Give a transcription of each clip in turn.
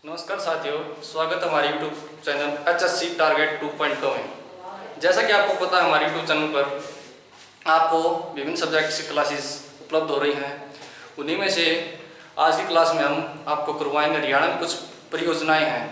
नमस्कार साथियों, स्वागत है हमारे YouTube चैनल HSC टारगेट 2.0 में। जैसा कि आपको पता है, हमारे YouTube चैनल पर आपको विभिन्न सब्जेक्ट की क्लासेस उपलब्ध हो रही हैं। उन्हीं में से आज की क्लास में हम आपको करवाएंगे हरियाणा में कुछ परियोजनाएं हैं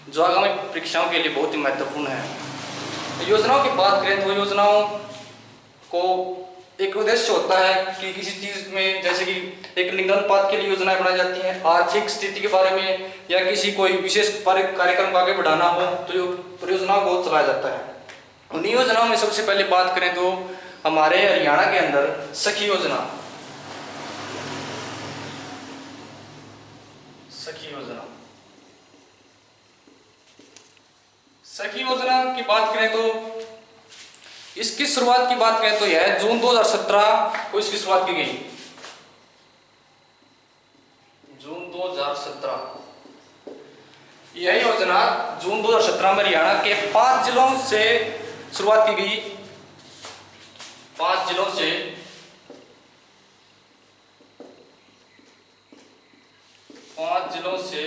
जो आगामी परीक्षाओं के लिए बहुत ही महत्वपूर्ण हैं। योजनाओं की बात करें तो योजनाओं को एक उद्देश्य होता है कि किसी चीज़ में, जैसे कि एक लिंगानुपात के लिए योजनाएं बनाई जाती हैं, आर्थिक स्थिति के बारे में, या किसी कोई विशेष कार्यक्रम को आगे बढ़ाना हो तो यो परियोजनाओं को चलाया जाता है। उन्हीं योजनाओं में सबसे पहले बात करें तो हमारे हरियाणा के अंदर सखी योजना सखी योजना की बात करें तो इसकी शुरुआत की बात करें तो यह जून 2017 को इसकी शुरुआत की गई। जून 2017 यह योजना जून 2017 में हरियाणा के 5 जिलों से शुरुआत की गई। 5 जिलों से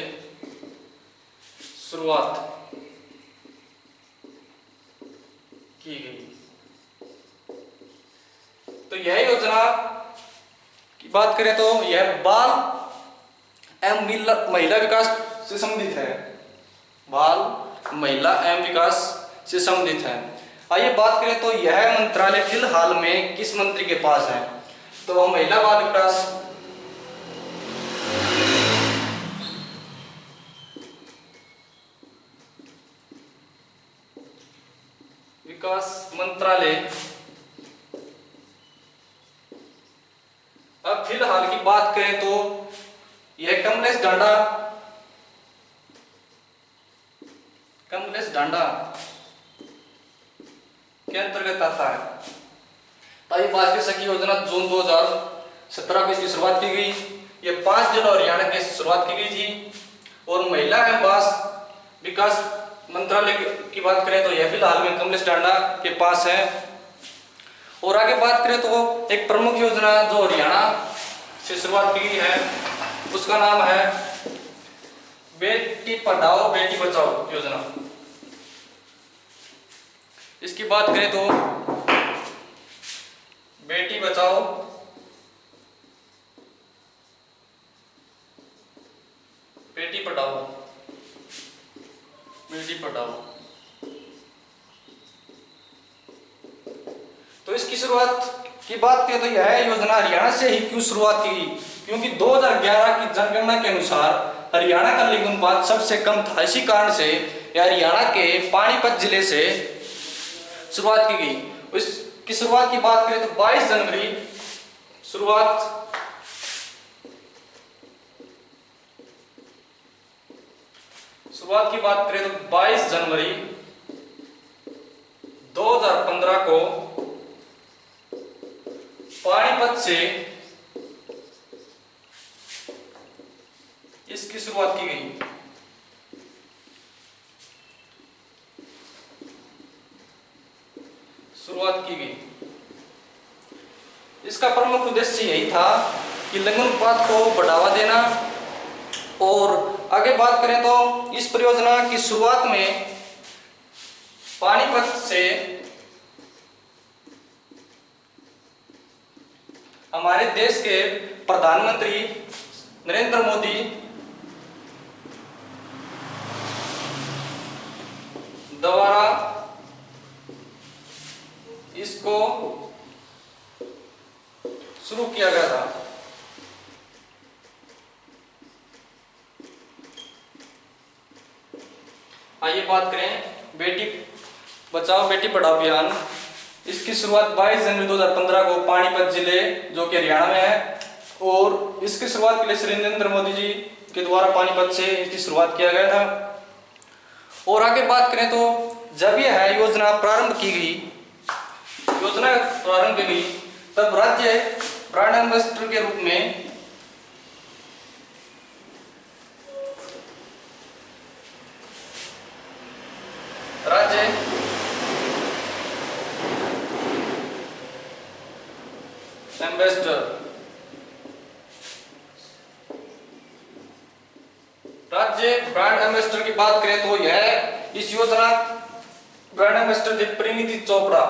शुरुआत की गई। तो यह योजना की बात करें तो यह बाल एवं महिला विकास से संबंधित है। बाल महिला एवं विकास से संबंधित है। आइए बात करें तो यह मंत्रालय फिलहाल में किस मंत्री के पास है? तो महिला बाल विकास मंत्रालय। अब फिलहाल की बात करें तो यह कमलेश ढांडा के अंतर्गत आता है। ताकि बात की सखी योजना जून 2017 को इसकी शुरुआत की गई। ये 5 जिलों हरियाणा की शुरुआत की गई थी। और महिला एवं बाल विकास मंत्रालय की बात करें तो यह फिलहाल में कमलेश ढांडा के पास है। और आगे बात करें तो एक प्रमुख योजना जो हरियाणा से शुरुआत की गई है उसका नाम है बेटी पढ़ाओ बेटी बचाओ योजना। इसकी बात करें तो बेटी बचाओ बेटी पढ़ाओ बेटी पढ़ाओ। तो इसकी शुरुआत की बात करें तो यह योजना हरियाणा से ही क्यों शुरुआत की? क्योंकि 2011 की जनगणना के अनुसार हरियाणा का लिंगानुपात सबसे कम था। इसी कारण से यह हरियाणा के पानीपत जिले से शुरुआत की गई। इसकी शुरुआत की बात करें तो 22 जनवरी शुरुआत की बात करें तो 22 जनवरी 2015 को पानीपत से इसकी शुरुआत की गई। इसका प्रमुख उद्देश्य यही था कि लिंगानुपात को बढ़ावा देना। और आगे बात करें तो इस परियोजना की शुरुआत में पानीपत से हमारे देश के प्रधानमंत्री नरेंद्र मोदी द्वारा इसको शुरू किया गया था। आइए बात करें बेटी बचाओ बेटी पढ़ाओ अभियान। इसकी शुरुआत 22 जनवरी 2015 को पानीपत जिले जो कि हरियाणा में है। और इसकी शुरुआत के लिए श्री नरेंद्र मोदी जी के द्वारा पानीपत से इसकी शुरुआत किया गया था। और आगे बात करें तो जब यह योजना प्रारंभ की गई तब राज्य ब्रांड एम्बेसडर के रूप में राज्य ब्रांड एम्बेसडर की बात करें तो यह इस योजना ब्रांड एम्बेसडर थे परिणीति चोपड़ा।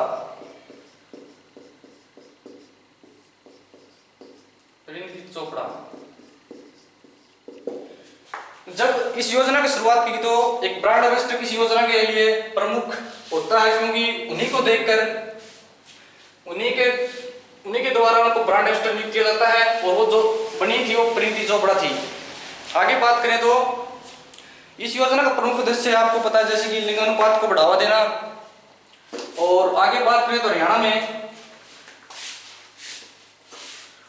परिणीति चोपड़ा जब इस योजना की शुरुआत की तो एक ब्रांड एम्बेसडर किसी योजना के लिए प्रमुख होता है, क्योंकि उन्हीं को देखकर उन्हीं के द्वारा उनको ब्रांड एम्बेसडर नियुक्त किया जाता है, और वो जो बनी थी वो परिणीति चोपड़ा थी। आगे बात करें तो इस योजना का प्रमुख उद्देश्य आपको पता है, जैसे कि लिंगानुपात को बढ़ावा देना। और आगे बात करें तो हरियाणा में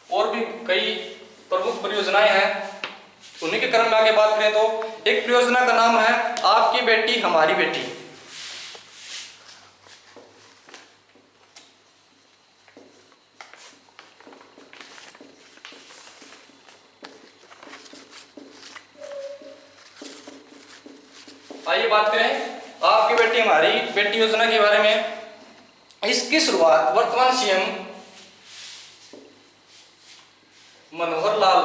और भी कई प्रमुख परियोजनाएं हैं, उन्हीं के क्रम में आगे बात करें तो एक परियोजना का नाम है आपकी बेटी हमारी बेटी। आइए बात करें आपकी बेटी हमारी बेटी योजना के बारे में। इसकी शुरुआत वर्तमान सीएम मनोहर लाल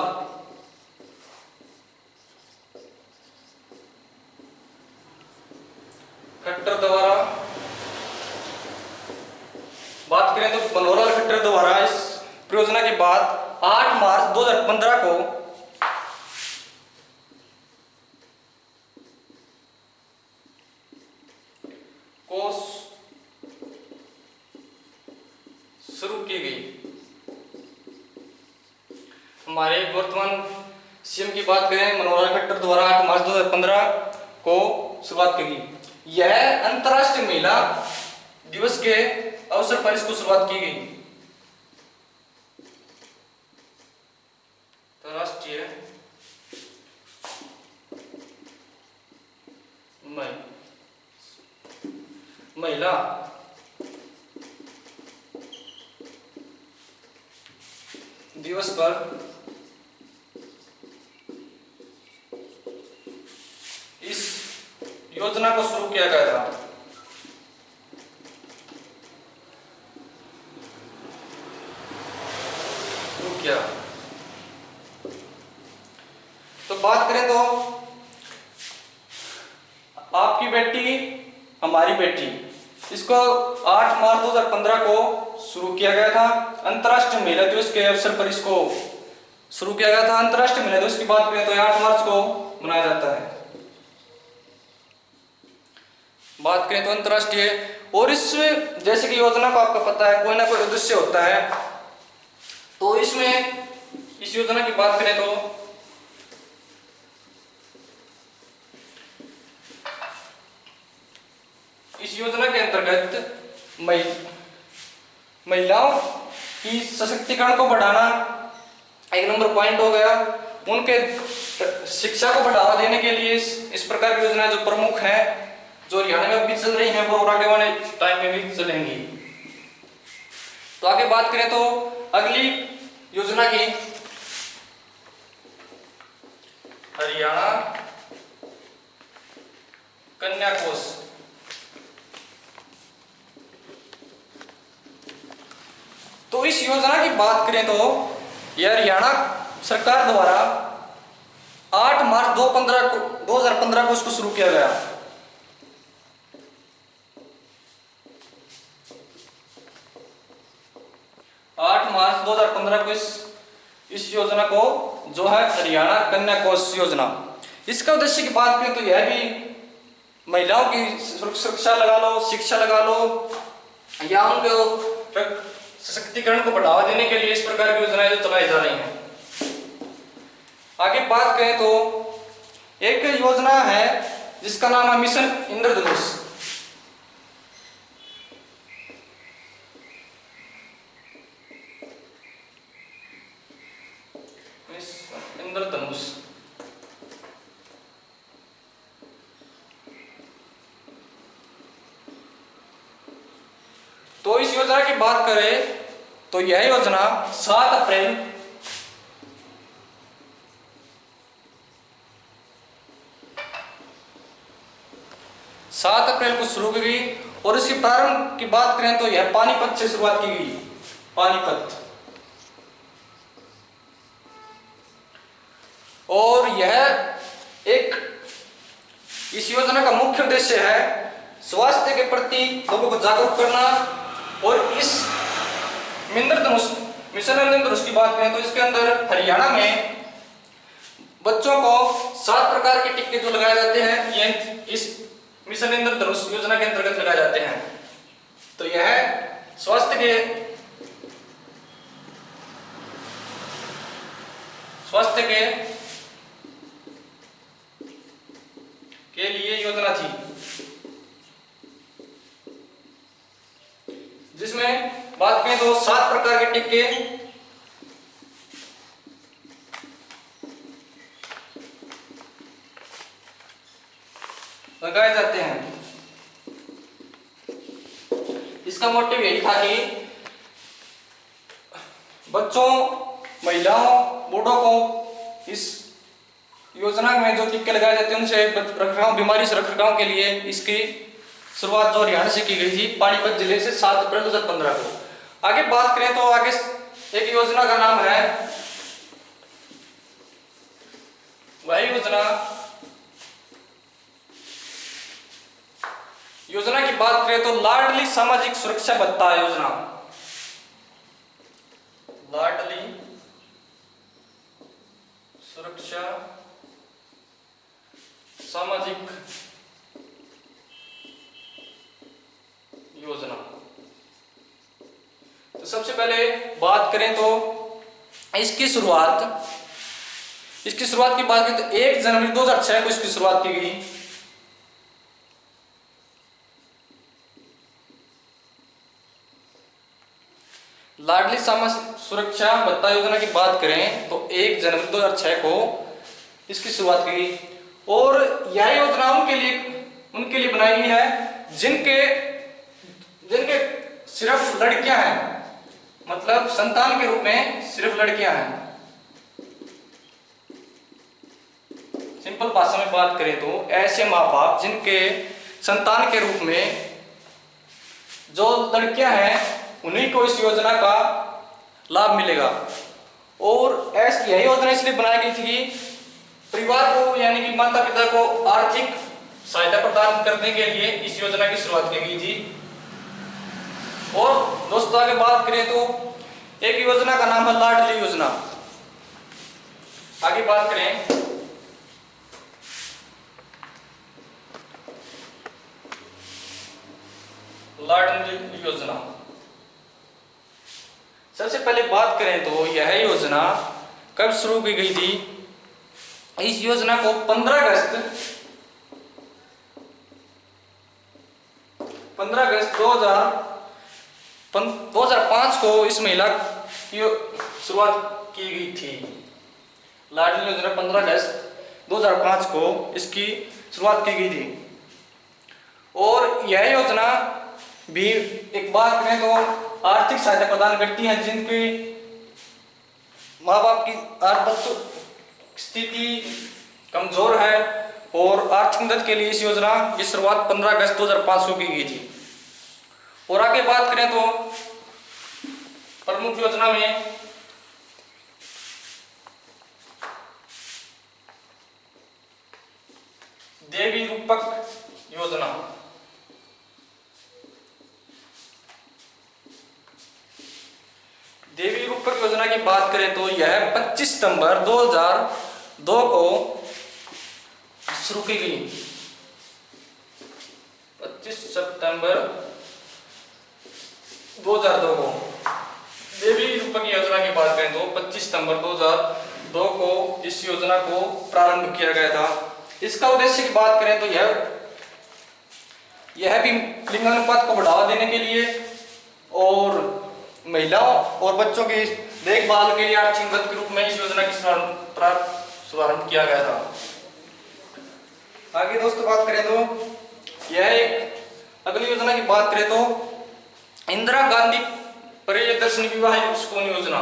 खट्टर द्वारा बात करें तो मनोहर लाल खट्टर द्वारा इस परियोजना के बाद 8 मार्च 2015 को शुरू की गई। हमारे वर्तमान सीएम की बात करें मनोहर लाल खट्टर द्वारा 8 मार्च 2015 को शुरुआत की गई। यह अंतर्राष्ट्रीय महिला दिवस के अवसर पर इसको शुरुआत की गई। अंतर्राष्ट्रीय महिला दिवस पर इस योजना को शुरू किया गया था। शुरू किया तो बात करें तो आपकी बेटी हमारी बेटी, इसको 8 मार्च 2015 को शुरू किया गया था। अंतर्राष्ट्रीय महिला दिवस के अवसर पर इसको शुरू किया गया था। अंतर्राष्ट्रीय महिला दिवस की बात करें तो 8 मार्च को मनाया जाता है। बात करें तो अंतर्राष्ट्रीय, और इसमें जैसे कि योजना को आपको पता है कोई ना कोई उद्देश्य होता है, तो इसमें इस योजना की बात करें तो इस योजना के अंतर्गत महिलाओं की सशक्तिकरण को बढ़ाना एक नंबर पॉइंट हो गया। उनके शिक्षा को बढ़ावा देने के लिए इस प्रकार की योजनाएं जो प्रमुख हैं, जो हरियाणा में भी चल रही हैं, वो आगे वाले टाइम में भी चलेंगी। तो आगे बात करें तो अगली योजना की हरियाणा कन्या कोष। तो इस योजना की बात करें तो यह हरियाणा सरकार द्वारा 8 मार्च 2015 को इसको शुरू किया गया। 8 मार्च 2015 को इस योजना को जो है हरियाणा कन्या कोष योजना, इसका उद्देश्य की बात करें तो यह भी महिलाओं की सुरक्षा लगा लो, शिक्षा लगा लो, या उनको सशक्तिकरण को बढ़ावा देने के लिए इस प्रकार की योजनाएं जो चलाई जा रही हैं। आगे बात करें तो एक योजना है जिसका नाम है मिशन इंद्रधनुष। इंद्रधनुष तो इस योजना की बात करें तो यह योजना 7 अप्रैल 7 अप्रैल को शुरू की गई, और इसकी प्रारंभ की बात करें तो यह पानीपत से शुरुआत की गई। पानीपत, और यह एक इस योजना का मुख्य उद्देश्य है स्वास्थ्य के प्रति लोगों को जागरूक करना। और इस इंद्रधनुष मिशन इंद्रधनुष की बात करें तो इसके अंदर हरियाणा में बच्चों को 7 प्रकार के टीके जो लगाए जाते हैं ये इस मिशन इंद्रधनुष योजना के अंतर्गत लगाए जाते हैं। तो यह स्वास्थ्य के लिए योजना थी, जिसमें बात करें तो 7 प्रकार के टीके लगाए जाते हैं। इसका मोटिव यही था कि बच्चों, महिलाओं, बूढ़ों को इस योजना में जो टीके लगाए जाते हैं उनसे रखरखाव, बीमारी से रखरखाव के लिए इसकी शुरुआत जो हरियाणा से की गई थी पानीपत जिले से 7 अप्रैल 2015 को। आगे बात करें तो आगे एक योजना का नाम है, वह योजना की बात करें तो लाडली सामाजिक सुरक्षा भत्ता योजना। लाडली सुरक्षा सामाजिक योजना। तो सबसे पहले बात करें तो इसकी शुरुआत की बात करें तो 1 जनवरी 2006 को इसकी शुरुआत की गई। लाडली सामाजिक सुरक्षा भत्ता योजना की बात करें तो 1 जनवरी 2006 को इसकी शुरुआत की गई। और यह योजना उनके लिए बनाई गई है जिनके सिर्फ लड़कियां हैं, मतलब संतान के रूप में सिर्फ लड़कियां हैं। सिंपल भाषा में बात करें तो ऐसे माँ बाप जिनके संतान के रूप में जो लड़कियां हैं उन्हीं को इस योजना का लाभ मिलेगा। और यह योजना इसलिए बनाई गई थी कि परिवार को यानी कि माता पिता को आर्थिक सहायता प्रदान करने के लिए इस योजना की शुरुआत की गई थी। और दोस्तों आगे बात करें तो एक योजना का नाम है लाडली योजना। आगे बात करें लाडली योजना। सबसे पहले बात करें तो यह योजना कब शुरू की गई थी। इस योजना को 15 अगस्त 2005 को इस महिला की शुरुआत की गई थी। लाडली योजना 15 अगस्त 2005 को इसकी शुरुआत की गई थी। और यह योजना भी एक बात करें तो आर्थिक सहायता प्रदान करती है जिनके माँ बाप की आर्थिक स्थिति कमजोर है और आर्थिक मदद के लिए इस योजना की शुरुआत 15 अगस्त 2005 को की गई थी। और आगे बात करें तो प्रमुख योजना में देवी रूपक योजना। देवी रूपक योजना की बात करें तो यह 25 सितंबर 2002 को शुरू की गई। 25 सितंबर 2002 को देवी रूपक योजना की बात करें तो 25 सितंबर 2002 को इस योजना को प्रारंभ किया गया था। इसका उद्देश्य की बात करें तो यह भी लिंगानुपात को बढ़ावा देने के लिए और महिलाओं और बच्चों की देखभाल के लिए आर्थिक मदद के रूप में इस योजना की शुभारंभ किया गया था। आगे दोस्तों बात करें तो यह एक अगली योजना की बात करें तो इंदिरा गांधी प्रियदर्शनी विवाह सुकून योजना।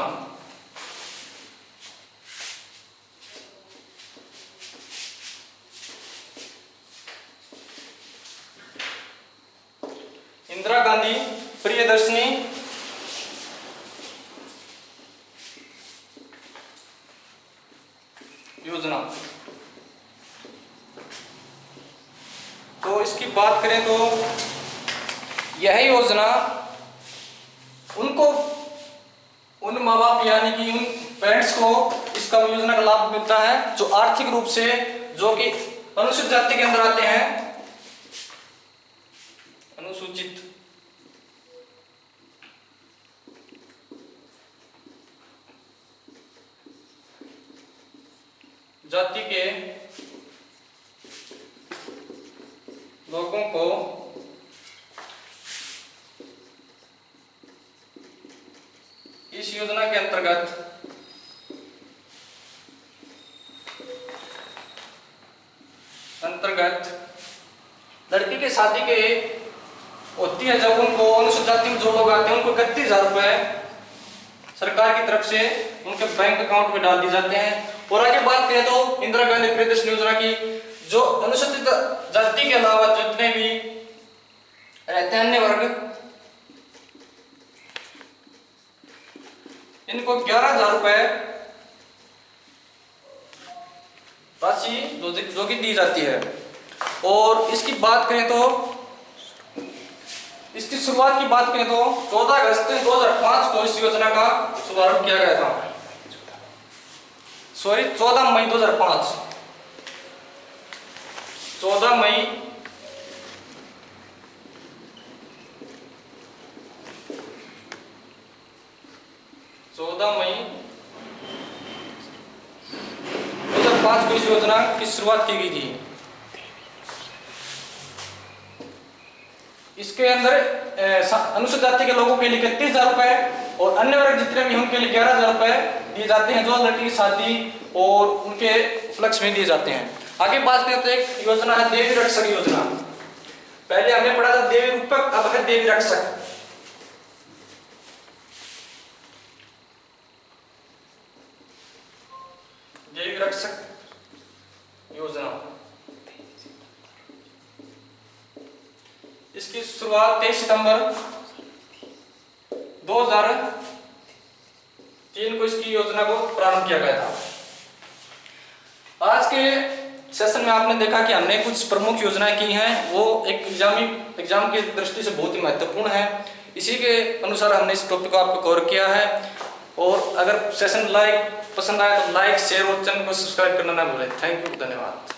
इंदिरा गांधी प्रियदर्शनी योजना। उसकी बात करें तो यह योजना उनको, उन माँ बाप यानी कि उन पेरेंट्स को इसका योजना का लाभ मिलता है जो आर्थिक रूप से, जो कि अनुसूचित जाति के अंदर आते हैं, अनुसूचित जाति के लोगों को इस योजना के अंतर्गत लड़की की शादी के होती है जब उनको अनुसूचित जाति में जो लोग आते हैं उनको 31,000 रुपए सरकार की तरफ से उनके बैंक अकाउंट में डाल दिए जाते हैं। और आगे बात करें तो इंदिरा गांधी प्रियदर्शनी योजना की, जो अनुसूचित जाति के अलावा जितने भी रहते हैं अन्य वर्ग, इनको 11,000 रुपए राशि जो कि दी जाती है। और इसकी बात करें तो, इसकी शुरुआत की बात करें तो 14 अगस्त 2005 को इस योजना का शुभारंभ किया गया था। 14 मई 2005, 14 मई 2005 को इस योजना की शुरुआत की गई थी। इसके अंदर अनुसूचित जाति के लोगों के लिए 31,000 रुपए और अन्य वर्ग जितने भी उनके लिए 11,000 रुपए दिए जाते हैं, जो लड़की की शादी और उनके उपलक्ष्य में दिए जाते हैं। आगे बात करते हैं, एक योजना है देवी रक्षक योजना। पहले हमने पढ़ा था देवी रूपक, अब है देवी रक्षक। देवी रक्षक योजना, इसकी शुरुआत 23 सितंबर 2003 को इसकी योजना को प्रारंभ किया गया था। आज के सेशन में आपने देखा कि हमने कुछ प्रमुख योजनाएं की हैं, वो एक एग्जाम की दृष्टि से बहुत ही महत्वपूर्ण है। इसी के अनुसार हमने इस टॉपिक को आपको कवर किया है। और अगर सेशन पसंद आया तो लाइक, शेयर और चैनल को सब्सक्राइब करना ना भूलें। थैंक यू, धन्यवाद।